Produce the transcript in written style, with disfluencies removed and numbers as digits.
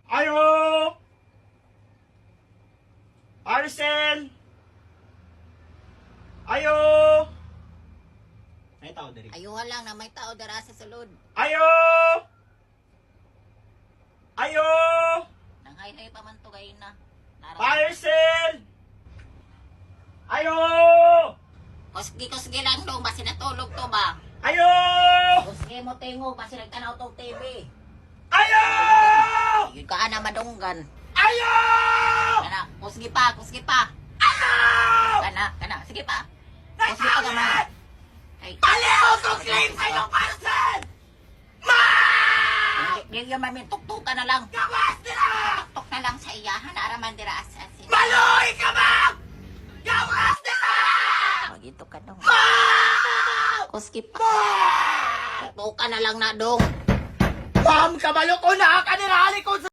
Ayo! Arcel! Ayo! May tao diri. Ayuhan lang na may tao dara sa sulod. Ayo! Ayo! Nanghay-hay pa man to gayon na. Arcel! Ayo! Kusgi lang dong, basi natulog to ba? Ayo! Kusgi mo tingog, basi nagtanaw tong TV. Ayo! Yun ka na madunggan. Ayo! Kana, kusgi pa. Ayo! Kana, sige pa. Kusgi pa gamay. Ay, Aliw to claim sa iyong parcel! Ma! di yung mamin, tuktukan na lang. Gawas nila! Tuktok na lang sa iyahan, araman dira asasin. Maloy ka ba? Gawas nila! Magito ka dong. Ma! Kusgi pa. Tuktukan na lang na dong. Ma'am, kabalo ko na! Kanirali ko sa